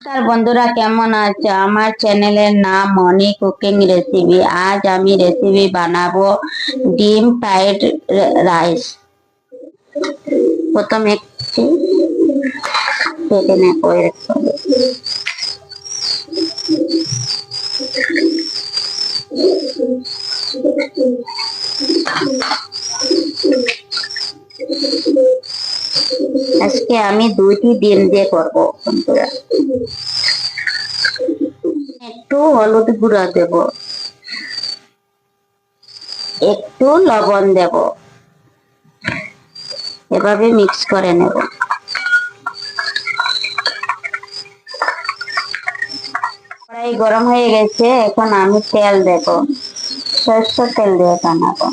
নমস্কার বন্ধুরা, কেমন আছো? আমার চ্যানেলের নাম মনি কুকিং রেসিপি। আজ আমি রেসিপি বানাবো ডিম ফ্রাইড রাইস। প্রথমে একটি কেটে নেবো আজকে আমি 2টি ডিম দিয়ে করবো বন্ধুরা। একটু হলুদ গুঁড়া দেব, একটু লবণ দেব, এভাবে মিক্স করে নেব। কড়াই গরম হয়ে গেছে, এখন আমি তেল দেব। সরষের তেল দিয়ে বানাবো।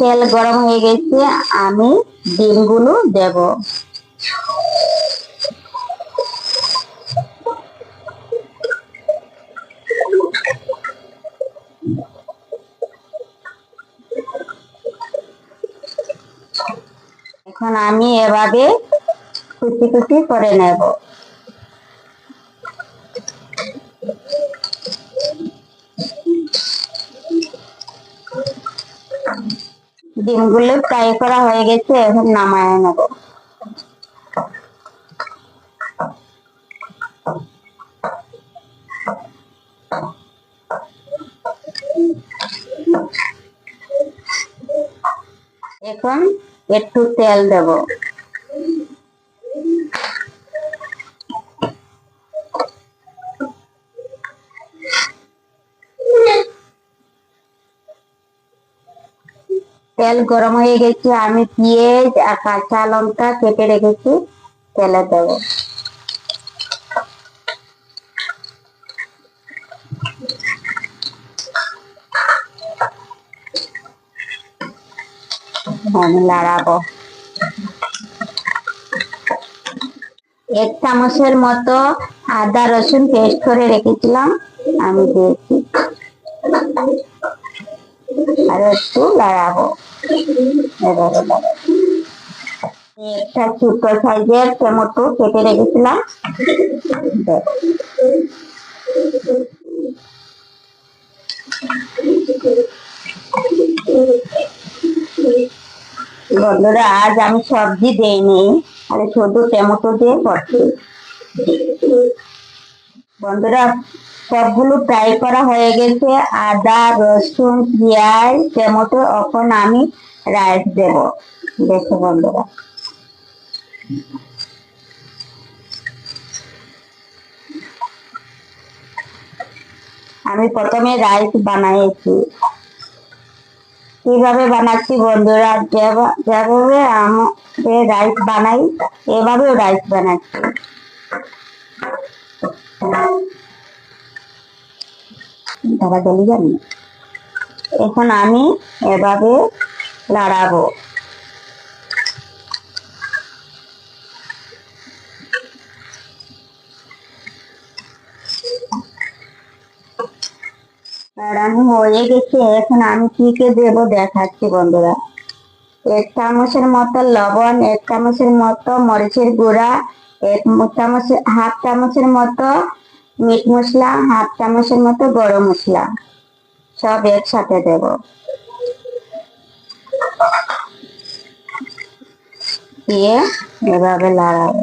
তেল গরম হয়ে গেছে, আমি ডিমগুলো দেব। এখন আমি এভাবে কুচি কুচি করে নেব। ডিমগুলো ফ্রাই করা হয়ে গেছে, এখন নামায় নেব। এখন একটু তেল দেব। তেল গরম হয়ে গেছে, আমি পেঁয়াজ আর কাঁচা লঙ্কা কেটে রেখেছি তেলে দেব। আমি লাড়াবো। 1 চামচের মতো আদা রসুন পেস্ট করে রেখেছিলাম, আমি দিয়েছি। আর একটু লাড়াবো। একটা ছোট সাইজের টমেটো কেটে রেখেছিলাম, বন্ধুরা আজ আমি সবজি দেইনি, আর শুধু টমেটো দিয়ে করছি। বন্ধুরা সবগুলো ফ্রাই করা হয়ে গেছে, আদা রসুন পেঁয়াজ টমেটো। এখন আমি রাইস দেব। দেখো বন্ধুরা, আমি প্রথমে রাইস বানাইছি। কিভাবে বানাচ্ছি বন্ধুরা, যেভাবে আমি রাইস বানাই এভাবেও রাইস বানাচ্ছি। তারা গেলি জানি। এখন আমি এভাবে লাড়াবো। লাড়ানো হয়ে গেছে, এখন আমি কি কে দেবো দেখাচ্ছি বন্ধুরা। 1 চামচের মতো লবণ, 1 চামচের মতো মরিচের গুঁড়া, 1 চামচের মতো মিট মশলা, 1/2 চামচের মতো গরম মশলা, সব একসাথে দেব। দিয়ে এভাবে লাড়াবো।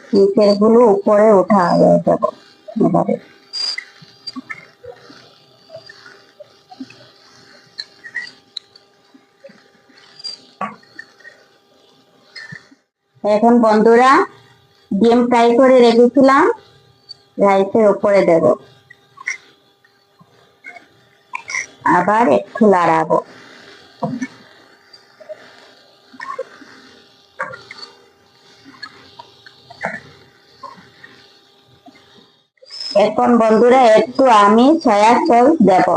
পিঠের গুলো উপরে উঠা দেব এভাবে। এখন বন্ধুরা ডিম ফ্রাই করে রেখেছিলাম রাইসের উপরে দেব, আবার একটু লাড়াবো। এখন বন্ধুরা একটু আমি সয়া সস দেব।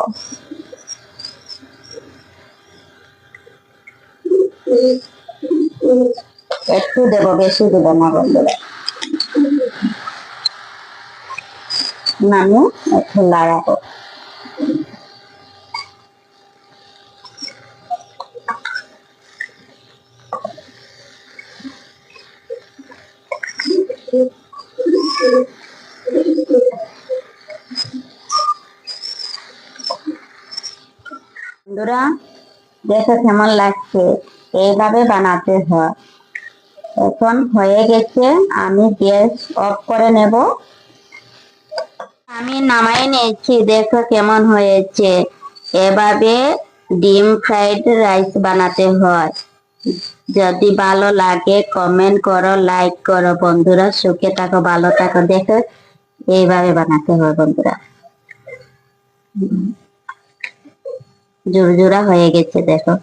একটু দেব, বেশি দেব না বন্ধুরা। নামিয়ে একটু লাড়াবো। বন্ধুরা দেখো কেমন লাগছে, এইভাবে বানাতে হয়। এখন হয়ে গেছে, আমি গ্যাস অফ করে নেব। আমি নামাই নিয়েছি, দেখো কেমন হয়েছে। এভাবে ডিম ফ্রাইড রাইস বানাতে হয়। যদি ভালো লাগে কমেন্ট করো, লাইক করো বন্ধুরা। সুখে থাকো, ভালো থাকো। দেখো এইভাবে বানাতে হয় বন্ধুরা। জোরজোড়া হয়ে গেছে দেখো।